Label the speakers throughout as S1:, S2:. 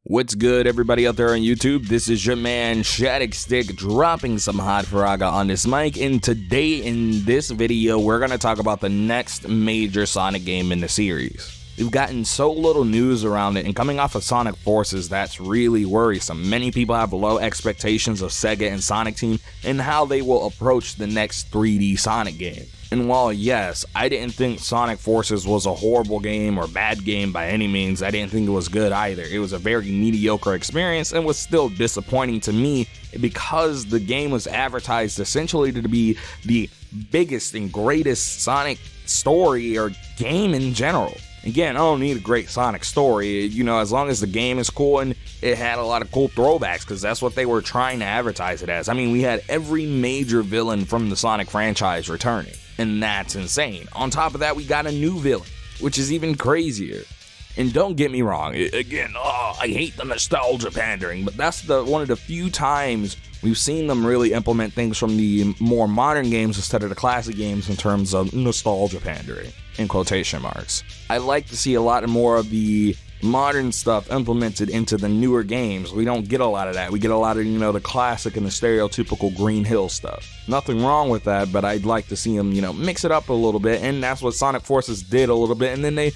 S1: What's good, everybody out there on YouTube? This is your man Shadicstick dropping some hot fraga on this mic, and today in this video we're going to talk about the next major Sonic game in the series. We've gotten so little news around it, and coming off of Sonic Forces, that's really worrisome. Many people have low expectations of SEGA and Sonic Team and how they will approach the next 3D Sonic game. And while yes, I didn't think Sonic Forces was a horrible game or bad game by any means, I didn't think it was good either. It was a very mediocre experience and was still disappointing to me because the game was advertised essentially to be the biggest and greatest Sonic story or game in general. Again, I don't need a great Sonic story, as long as the game is cool and it had a lot of cool throwbacks, because that's what they were trying to advertise it as. I mean, we had every major villain from the Sonic franchise returning, and that's insane. On top of that, we got a new villain, which is even crazier. And don't get me wrong, I hate the nostalgia pandering, but that's one of the few times we've seen them really implement things from the more modern games instead of the classic games in terms of nostalgia pandering, in quotation marks. I like to see a lot more of the modern stuff implemented into the newer games. We don't get a lot of that. We get a lot of, the classic and the stereotypical Green Hill stuff. Nothing wrong with that, but I'd like to see them, mix it up a little bit, and that's what Sonic Forces did a little bit, and then they,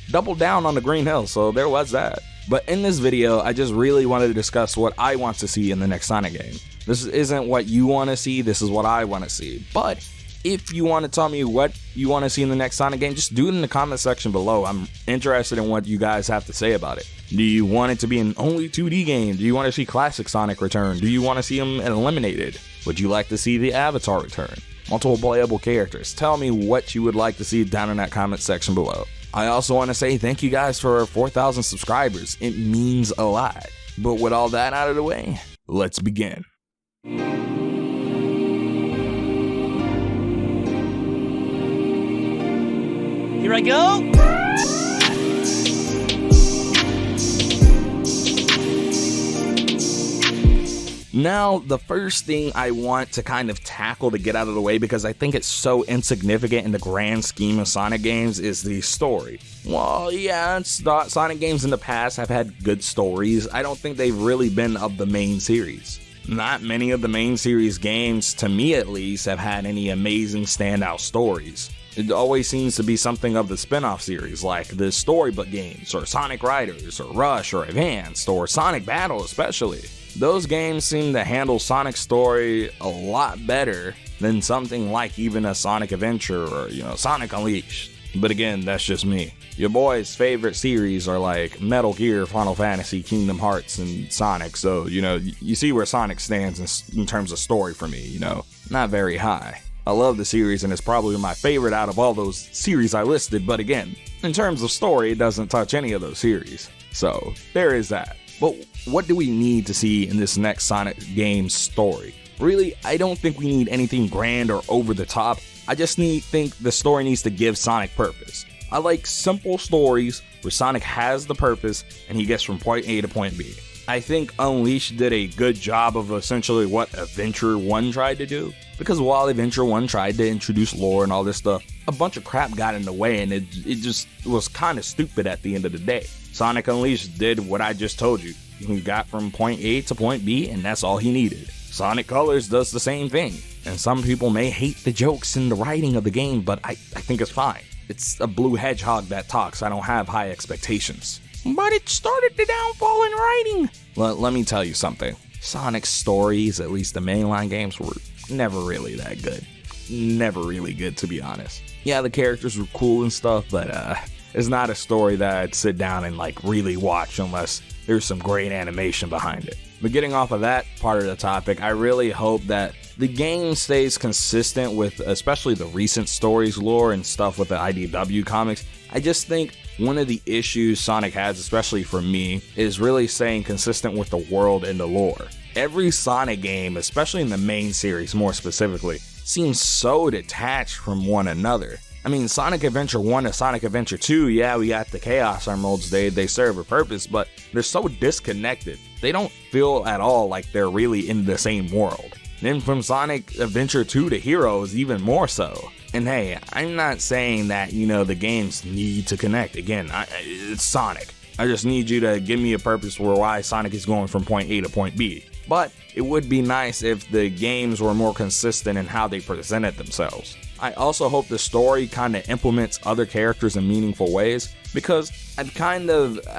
S1: doubled down on the Green Hill, so there was that. But in this video, I just really wanted to discuss what I want to see in the next Sonic game. This isn't what you want to see, this is what I want to see. But if you want to tell me what you want to see in the next Sonic game, just do it in the comment section below. I'm interested in what you guys have to say about it. Do you want it to be an only 2D game? Do you want to see classic Sonic return? Do you want to see him eliminated? Would you like to see the Avatar return? Multiple playable characters. Tell me what you would like to see down in that comment section below. I also want to say thank you guys for 4,000 subscribers. It means a lot. But with all that out of the way, let's begin.
S2: Here I go.
S1: Now, the first thing I want to kind of tackle to get out of the way, because I think it's so insignificant in the grand scheme of Sonic games, is the story. Well, yeah, Sonic games in the past have had good stories. I don't think they've really been of the main series. Not many of the main series games, to me at least, have had any amazing standout stories. It always seems to be something of the spin-off series, like the Storybook games, or Sonic Riders, or Rush, or Advanced, or Sonic Battle especially. Those games seem to handle Sonic's story a lot better than something like even a Sonic Adventure or, Sonic Unleashed. But again, that's just me. Your boy's favorite series are like Metal Gear, Final Fantasy, Kingdom Hearts, and Sonic, so, you see where Sonic stands in terms of story for me, not very high. I love the series, and it's probably my favorite out of all those series I listed, but again, in terms of story, it doesn't touch any of those series. So, there is that. But what do we need to see in this next Sonic game story? Really, I don't think we need anything grand or over the top. I just think the story needs to give Sonic purpose. I like simple stories where Sonic has the purpose and he gets from point A to point B. I think Unleashed did a good job of essentially what Adventure 1 tried to do. Because while Adventure 1 tried to introduce lore and all this stuff, a bunch of crap got in the way, and it just was kind of stupid at the end of the day. Sonic Unleashed did what I just told you. He got from point A to point B, and that's all he needed. Sonic Colors does the same thing. And some people may hate the jokes and the writing of the game, but I think it's fine. It's a blue hedgehog that talks. I don't have high expectations. But it started the downfall in writing. Let me tell you something. Sonic's stories, at least the mainline games, were never really that good. Never really good, to be honest. Yeah, the characters were cool and stuff, but it's not a story that I'd sit down and really watch unless there's some great animation behind it. But getting off of that part of the topic, I really hope that the game stays consistent with especially the recent stories lore and stuff with the IDW comics. I just think one of the issues Sonic has, especially for me, is really staying consistent with the world and the lore. Every Sonic game, especially in the main series more specifically, seems so detached from one another. I mean, Sonic Adventure 1 to Sonic Adventure 2, yeah, we got the Chaos Emeralds, they serve a purpose, but they're so disconnected. They don't feel at all like they're really in the same world. Then from Sonic Adventure 2 to Heroes, even more so. And hey, I'm not saying that, the games need to connect. Again, it's Sonic. I just need you to give me a purpose for why Sonic is going from point A to point B. But it would be nice if the games were more consistent in how they presented themselves. I also hope the story kind of implements other characters in meaningful ways, because I've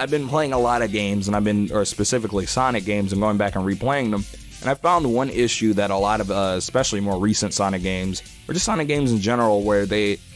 S1: been playing a lot of games, or specifically Sonic games, and going back and replaying them, and I found one issue that a lot of, especially more recent Sonic games, or just Sonic games in general, where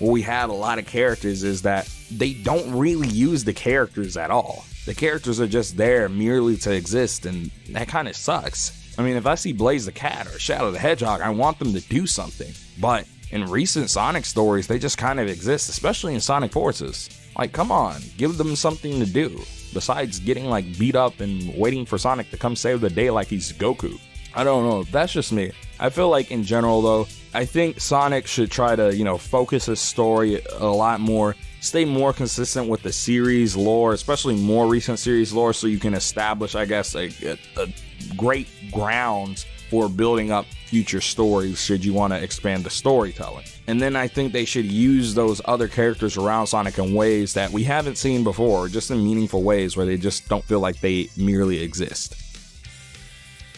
S1: we have a lot of characters, is that they don't really use the characters at all. The characters are just there merely to exist, and that kind of sucks. I mean, if I see Blaze the Cat or Shadow the Hedgehog, I want them to do something. But in recent Sonic stories, they just kind of exist, especially in Sonic Forces. Like, come on, give them something to do, besides getting, like, beat up and waiting for Sonic to come save the day like he's Goku. I don't know, that's just me. I feel like in general, though, I think Sonic should try to, focus his story a lot more, stay more consistent with the series lore, especially more recent series lore, so you can establish, I guess, a great grounds for building up future stories should you want to expand the storytelling. And then I think they should use those other characters around Sonic in ways that we haven't seen before, just in meaningful ways where they just don't feel like they merely exist.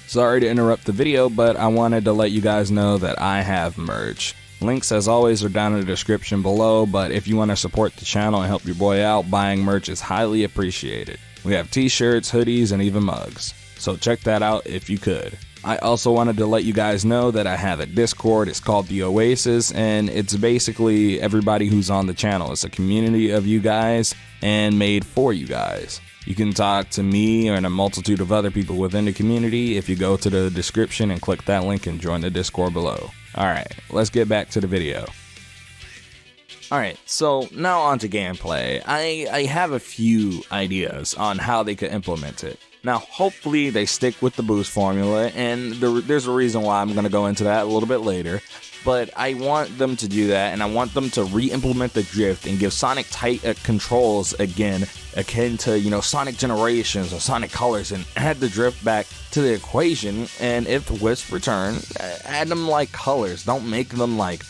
S1: Sorry to interrupt the video, but I wanted to let you guys know that I have merch. Links, as always, are down in the description below, but if you want to support the channel and help your boy out, buying merch is highly appreciated. We have t-shirts, hoodies, and even mugs, so check that out if you could. I also wanted to let you guys know that I have a Discord. It's called The Oasis, and it's basically everybody who's on the channel. It's a community of you guys and made for you guys. You can talk to me and a multitude of other people within the community if you go to the description and click that link and join the Discord below. Alright, let's get back to the video. Alright, so now on to gameplay. I have a few ideas on how they could implement it. Now, hopefully they stick with the boost formula, and there's a reason why I'm going to go into that a little bit later. But I want them to do that, and I want them to re-implement the drift and give Sonic tight controls again, akin to, Sonic Generations or Sonic Colors, and add the drift back to the equation. And if Wisp return, add them like Colors. Don't make them like,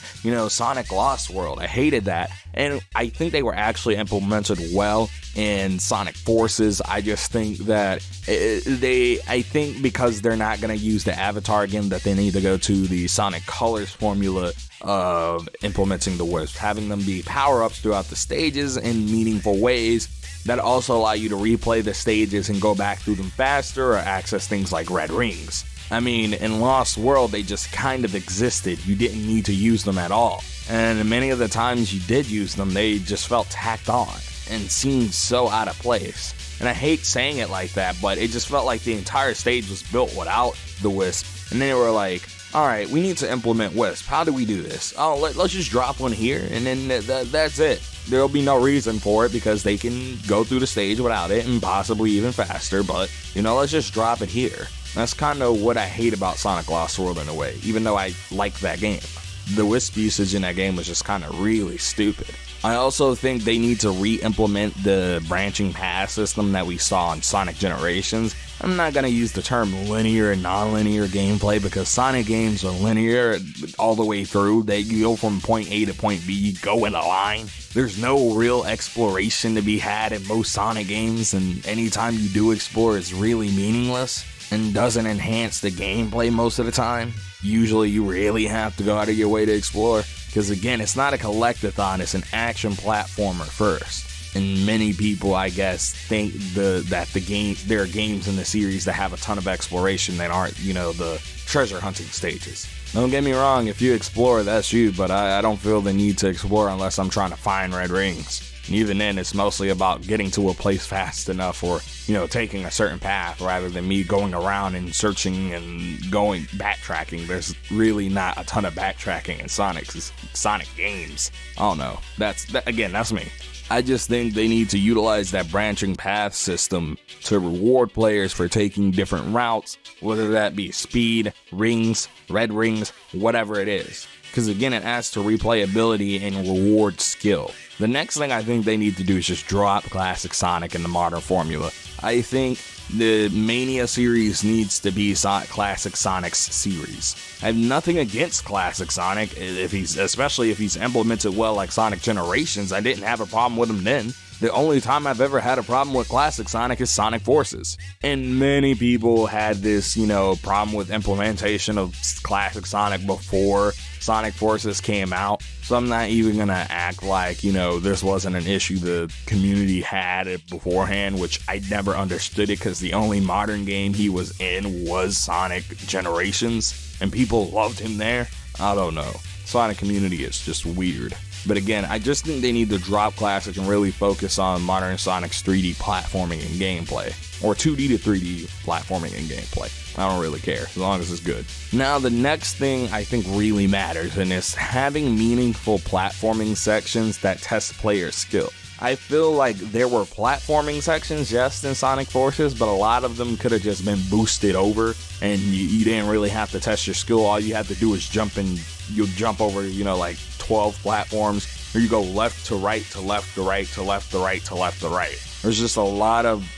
S1: Sonic Lost World. I hated that. And I think they were actually implemented well in Sonic Forces. I just think that I think because they're not going to use the avatar again, that they need to go to the Sonic Colors formula of implementing the Wisp, having them be power-ups throughout the stages in meaningful ways that also allow you to replay the stages and go back through them faster or access things like red rings. I mean, in Lost World, they just kind of existed. You didn't need to use them at all. And many of the times you did use them, they just felt tacked on and seemed so out of place. And I hate saying it like that, but it just felt like the entire stage was built without the Wisp. And then they were like, alright, we need to implement Wisp. How do we do this? Oh, let's just drop one here, and then that's it. There'll be no reason for it because they can go through the stage without it and possibly even faster, but, let's just drop it here. That's kind of what I hate about Sonic Lost World in a way, even though I like that game. The Wisp usage in that game was just kind of really stupid. I also think they need to re-implement the branching path system that we saw in Sonic Generations. I'm not going to use the term linear and non-linear gameplay because Sonic games are linear all the way through. They go from point A to point B, you go in a line. There's no real exploration to be had in most Sonic games, and anytime you do explore, it's really meaningless and doesn't enhance the gameplay most of the time. Usually you really have to go out of your way to explore, because again, it's not a collectathon, it's an action platformer first. And many people, I guess, think there are games in the series that have a ton of exploration that aren't, the treasure hunting stages. Don't get me wrong, if you explore, that's you, but I don't feel the need to explore unless I'm trying to find red rings. And even then, it's mostly about getting to a place fast enough or, taking a certain path rather than me going around and searching and backtracking. There's really not a ton of backtracking in Sonic games. I don't know. That's me. I just think they need to utilize that branching path system to reward players for taking different routes, whether that be speed, rings, red rings, whatever it is. Because again, it adds to replayability and reward skill. The next thing I think they need to do is just drop Classic Sonic in the modern formula. I think the Mania series needs to be Classic Sonic's series. I have nothing against Classic Sonic, especially if he's implemented well like Sonic Generations. I didn't have a problem with him then. The only time I've ever had a problem with classic Sonic is Sonic Forces. And many people had this, problem with implementation of classic Sonic before Sonic Forces came out. So I'm not even going to act like, this wasn't an issue the community had it beforehand, which I never understood it because the only modern game he was in was Sonic Generations, and people loved him there. I don't know. Sonic community is just weird. But again, I just think they need to drop Classic and really focus on modern Sonic's 3D platforming and gameplay. Or 2D to 3D platforming and gameplay. I don't really care, as long as it's good. Now, the next thing I think really matters, and is having meaningful platforming sections that test player skill. I feel like there were platforming sections just in Sonic Forces, but a lot of them could have just been boosted over, and you didn't really have to test your skill. All you have to do is you'll jump over, like 12 platforms, or you go left to right to left to right to left to right to left to right. There's just a lot of,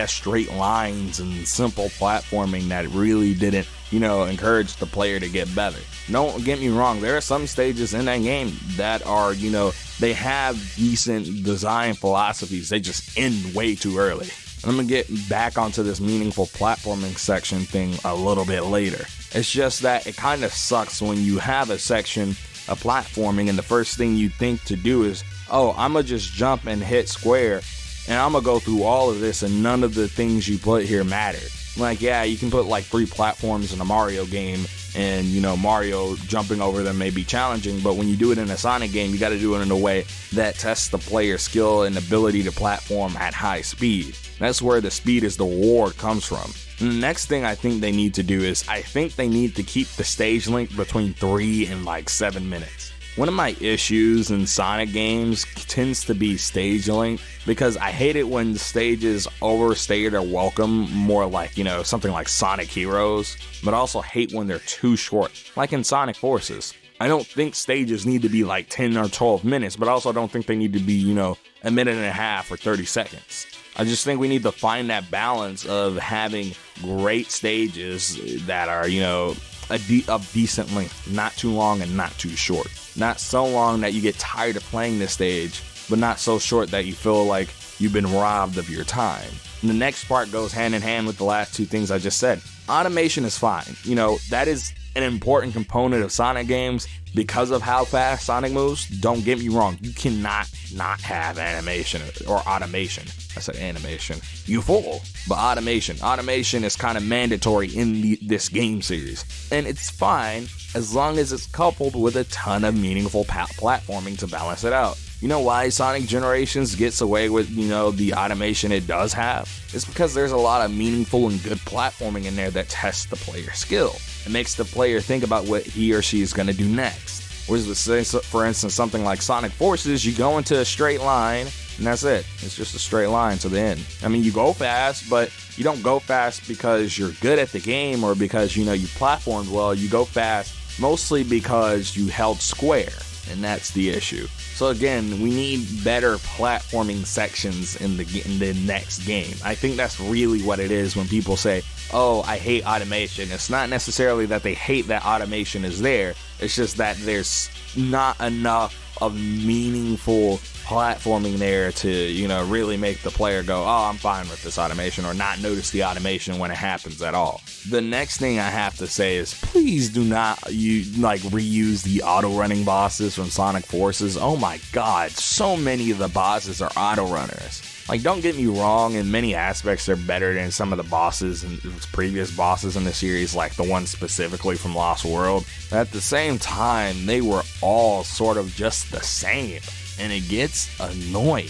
S1: straight lines and simple platforming that really didn't, encourage the player to get better. Don't get me wrong, there are some stages in that game that are, they have decent design philosophies, they just end way too early. And I'm gonna get back onto this meaningful platforming section thing a little bit later. It's just that it kind of sucks when you have a section of platforming and the first thing you think to do is, I'm gonna just jump and hit square and I'm gonna go through all of this and none of the things you put here matter. Like, yeah, you can put like 3 platforms in a Mario game and, Mario jumping over them may be challenging, but when you do it in a Sonic game, you gotta do it in a way that tests the player's skill and ability to platform at high speed. That's where the speed is the reward comes from. And the next thing I think they need to do is, I think they need to keep the stage length between 3 and 7 minutes. One of my issues in Sonic games tends to be stage length, because I hate it when stages overstay their welcome, more like, something like Sonic Heroes, but also hate when they're too short, like in Sonic Forces. I don't think stages need to be 10 or 12 minutes, but I also don't think they need to be, a minute and a half or 30 seconds. I just think we need to find that balance of having great stages that are, of decent length, not too long and not too short. Not so long that you get tired of playing this stage, but not so short that you feel like you've been robbed of your time. And the next part goes hand in hand with the last 2 things I just said. Automation is fine. That is an important component of Sonic games because of how fast Sonic moves. Don't get me wrong, you cannot not have animation or automation. I said animation. You fool. But automation is kind of mandatory in this game series. And it's fine as long as it's coupled with a ton of meaningful platforming to balance it out. You know why Sonic Generations gets away with, the automation it does have? It's because there's a lot of meaningful and good platforming in there that tests the player's skill. It makes the player think about what he or she is going to do next. Whereas, for instance, something like Sonic Forces, you go into a straight line, and that's it. It's just a straight line to the end. I mean, you go fast, but you don't go fast because you're good at the game or because, you platformed well. You go fast mostly because you held square, and that's the issue. So again, we need better platforming sections in the next game. I think that's really what it is when people say, I hate automation. It's not necessarily that they hate that automation is there. It's just that there's not enough of meaningful platforming there to, really make the player go, I'm fine with this automation, or not notice the automation when it happens at all. The next thing I have to say is, please do not reuse the auto-running bosses from Sonic Forces. Oh my god, so many of the bosses are auto-runners. Don't get me wrong, in many aspects they're better than some of the bosses and previous bosses in the series, like the ones specifically from Lost World. But at the same time, they were all sort of just the same, and it gets annoying.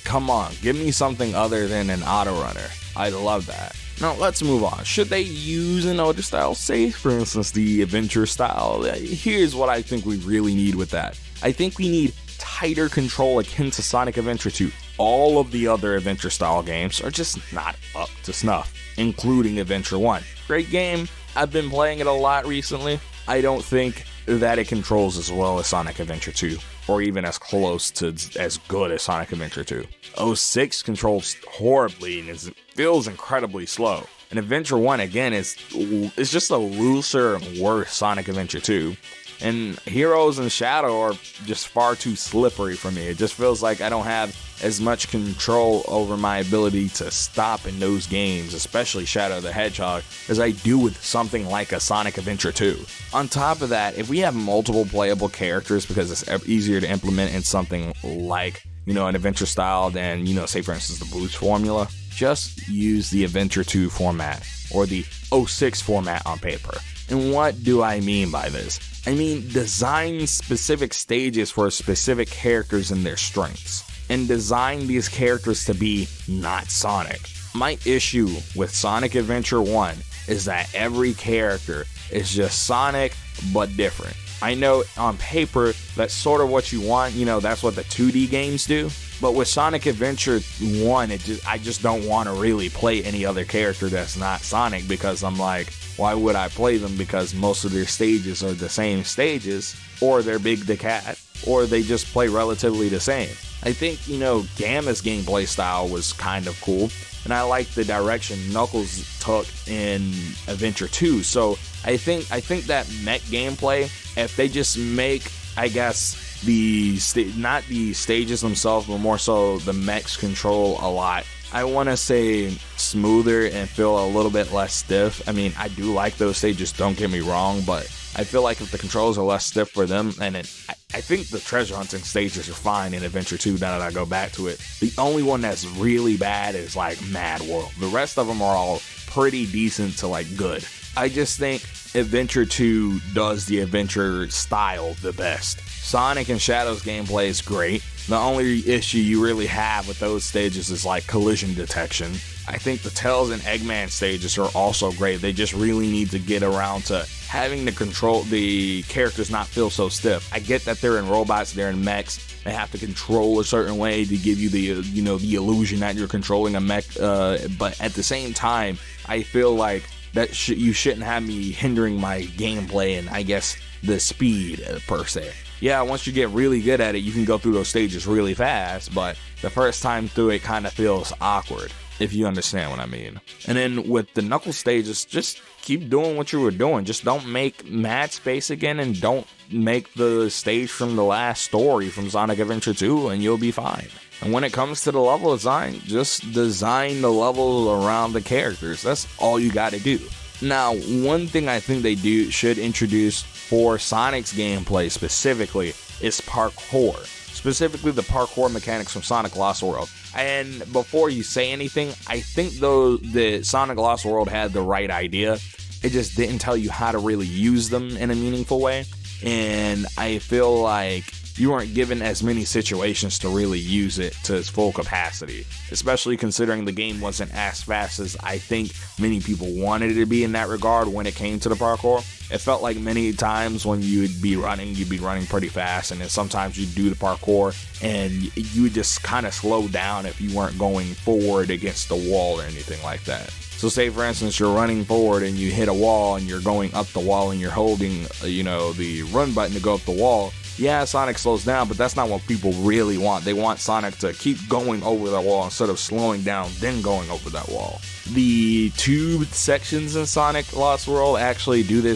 S1: Come on, give me something other than an auto-runner. I love that. Now, let's move on. Should they use an older style? Say, for instance, the adventure style. Here's what I think we really need with that. I think we need tighter control akin to Sonic Adventure 2. All of the other adventure style games are just not up to snuff, including Adventure 1. Great game. I've been playing it a lot recently. I don't think that it controls as well as Sonic Adventure 2, or even as close to as good as Sonic Adventure 2. 06 controls horribly and feels incredibly slow. And Adventure 1, again, is just a looser and worse Sonic Adventure 2. And Heroes and Shadow are just far too slippery for me. It just feels like I don't have as much control over my ability to stop in those games, especially Shadow the Hedgehog, as I do with something like a Sonic Adventure 2. On top of that, if we have multiple playable characters, because it's easier to implement in something like, an adventure style than, say for instance the boost formula, just use the Adventure 2 format or the 06 format on paper. And what do I mean by this? I mean, design specific stages for specific characters and their strengths, and design these characters to be not Sonic. My issue with Sonic Adventure 1 is that every character is just Sonic, but different. I know on paper that's sort of what you want, that's what the 2D games do. But with Sonic Adventure 1, I just don't want to really play any other character that's not Sonic, because I'm like, why would I play them? Because most of their stages are the same stages, or they're Big the Cat, or they just play relatively the same. I think, Gamma's gameplay style was kind of cool, and I like the direction Knuckles took in Adventure 2. So I think that mech gameplay, if they just make, I guess, not the stages themselves, but more so the mechs control a lot, I want to say smoother and feel a little bit less stiff. I mean, I do like those stages, don't get me wrong, but I feel like if the controls are less stiff for them, and I think the treasure hunting stages are fine in Adventure 2 now that I go back to it. The only one that's really bad is like Mad World. The rest of them are all pretty decent to like good. I just think Adventure 2 does the adventure style the best. Sonic and Shadow's gameplay is great. The only issue you really have with those stages is like collision detection. I think the Tails and Eggman stages are also great. They just really need to get around to having the characters not feel so stiff. I get that they're in robots, they're in mechs, they have to control a certain way to give you the illusion that you're controlling a mech, but at the same time, I feel like that you shouldn't have me hindering my gameplay and I guess the speed per se. Yeah, once you get really good at it, you can go through those stages really fast, but the first time through it kind of feels awkward, if you understand what I mean. And then with the Knuckles stages, just keep doing what you were doing. Just don't make Mad Space again, and don't make the stage from the last story from Sonic Adventure 2, and you'll be fine. And when it comes to the level design, just design the level around the characters. That's all you got to do. Now, one thing I think they should introduce for Sonic's gameplay specifically is parkour. Specifically the parkour mechanics from Sonic Lost World. And before you say anything, I think though that Sonic Lost World had the right idea. It just didn't tell you how to really use them in a meaningful way. And I feel like you weren't given as many situations to really use it to its full capacity, especially considering the game wasn't as fast as I think many people wanted it to be in that regard when it came to the parkour. It felt like many times when you'd be running pretty fast, and then sometimes you'd do the parkour and you would just kind of slow down if you weren't going forward against the wall or anything like that. So say for instance you're running forward and you hit a wall and you're going up the wall and you're holding the run button to go up the wall. Yeah, Sonic slows down, but that's not what people really want. They want Sonic to keep going over that wall instead of slowing down, then going over that wall. The two sections in Sonic Lost World actually do the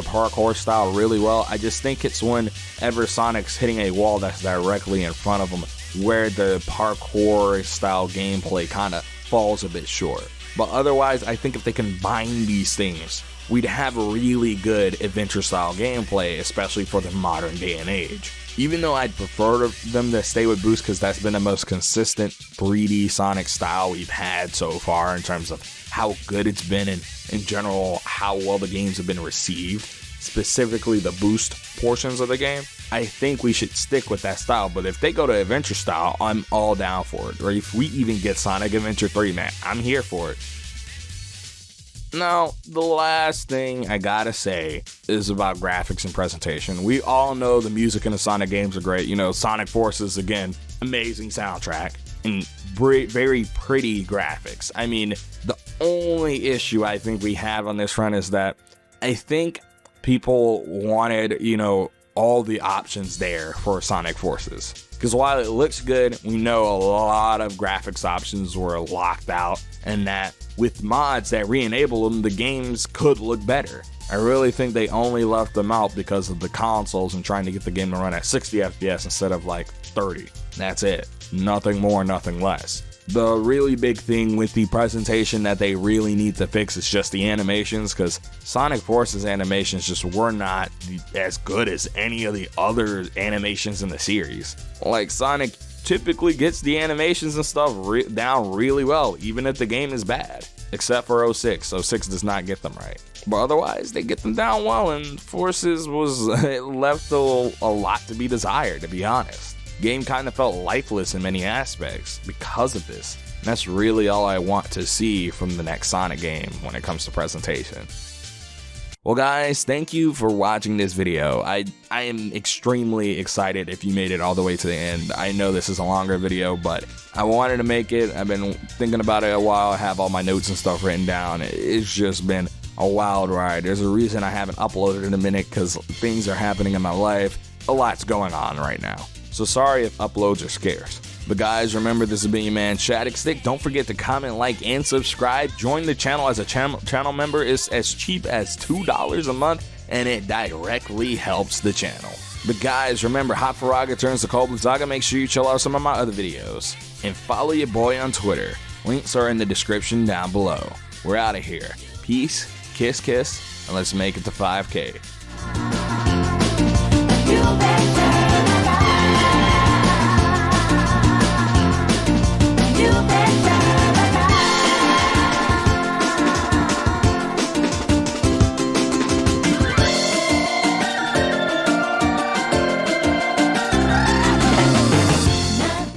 S1: parkour style really well. I just think it's whenever Sonic's hitting a wall that's directly in front of him where the parkour style gameplay kind of falls a bit short. But otherwise, I think if they combine these things, we'd have a really good adventure-style gameplay, especially for the modern day and age. Even though I'd prefer them to stay with Boost because that's been the most consistent 3D Sonic style we've had so far in terms of how good it's been and in general how well the games have been received, specifically the Boost portions of the game, I think we should stick with that style. But if they go to adventure style, I'm all down for it. Or if we even get Sonic Adventure 3, man, I'm here for it. Now, the last thing I gotta say is about graphics and presentation. We all know the music in the Sonic games are great. Sonic Forces, again, amazing soundtrack and very pretty graphics. I mean, the only issue I think we have on this front is that I think people wanted, all the options there for Sonic Forces. Because while it looks good, we know a lot of graphics options were locked out, and that with mods that re-enable them, the games could look better. I really think they only left them out because of the consoles and trying to get the game to run at 60 FPS instead of like 30. That's it. Nothing more, nothing less. The really big thing with the presentation that they really need to fix is just the animations, because Sonic Force's animations just were not as good as any of the other animations in the series. Like, Sonic typically gets the animations and stuff down really well, even if the game is bad. Except for 06. 06 does not get them right. But otherwise, they get them down well, and Forces was it left a lot to be desired, to be honest. Game kind of felt lifeless in many aspects because of this. And that's really all I want to see from the next Sonic game when it comes to presentation. Well guys, thank you for watching this video. I am extremely excited if you made it all the way to the end. I know this is a longer video, but I wanted to make it. I've been thinking about it a while. I have all my notes and stuff written down. It's just been a wild ride. There's a reason I haven't uploaded in a minute, because things are happening in my life. A lot's going on right now. So sorry if uploads are scarce. But guys, remember, this has been your man Shadicstick. Don't forget to comment, like, and subscribe. Join the channel as a channel member. It's as cheap as $2 a month, and it directly helps the channel. But guys, remember, Hot Faraga turns to Cold Saga. Make sure you chill out some of my other videos. And follow your boy on Twitter. Links are in the description down below. We're out of here. Peace, kiss, kiss, and let's make it to 5K.